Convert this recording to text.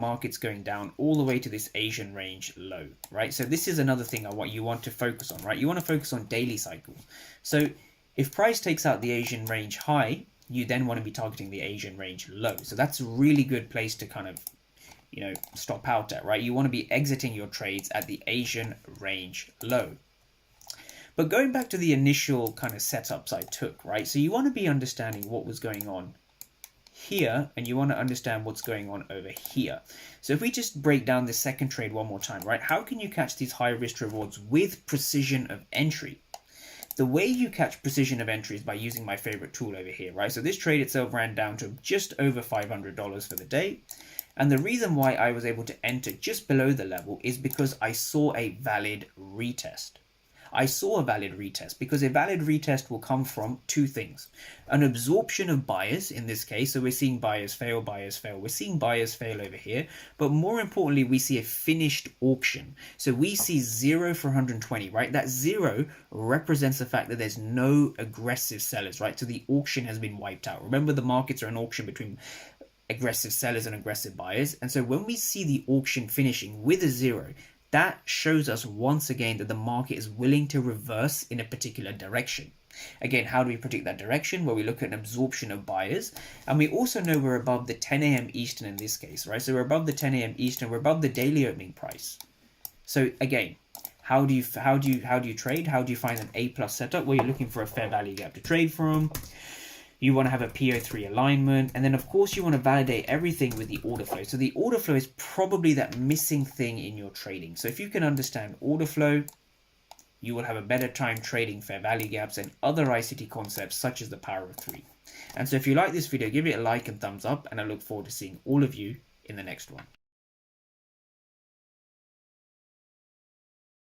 market's going down all the way to this Asian range low, right? So this is another thing what you want to focus on, right? You want to focus on daily cycles. So if price takes out the Asian range high, you then want to be targeting the Asian range low. So that's a really good place to kind of, stop out at, right? You want to be exiting your trades at the Asian range low. But going back to the initial kind of setups I took, right? So you want to be understanding what was going on here, and you want to understand what's going on over here. So if we just break down this second trade one more time, right? How can you catch these high risk rewards with precision of entry? The way you catch precision of entry is by using my favorite tool over here, right? So this trade itself ran down to just over $500 for the day. And the reason why I was able to enter just below the level is because I saw a valid retest. I saw a valid retest because a valid retest will come from two things. An absorption of buyers in this case. So we're seeing buyers fail, buyers fail. We're seeing buyers fail over here. But more importantly, we see a finished auction. So we see 0 for 120, right? That 0 represents the fact that there's no aggressive sellers, right? So the auction has been wiped out. Remember, the markets are an auction between aggressive sellers and aggressive buyers. And so when we see the auction finishing with a 0, that shows us once again that the market is willing to reverse in a particular direction. Again, how do we predict that direction? Well, we look at an absorption of buyers, and we also know we're above the 10 a.m. Eastern in this case, right? So we're above the 10 a.m. Eastern, we're above the daily opening price. So again, how do you trade? How do you find an A+ setup? Well, you're looking for a fair value gap to trade from. You want to have a PO3 alignment, and then of course you want to validate everything with the order flow. So the order flow is probably that missing thing in your trading. So if you can understand order flow, you will have a better time trading fair value gaps and other ICT concepts such as the power of 3. And so if you like this video, give it a like and thumbs up, and I look forward to seeing all of you in the next one.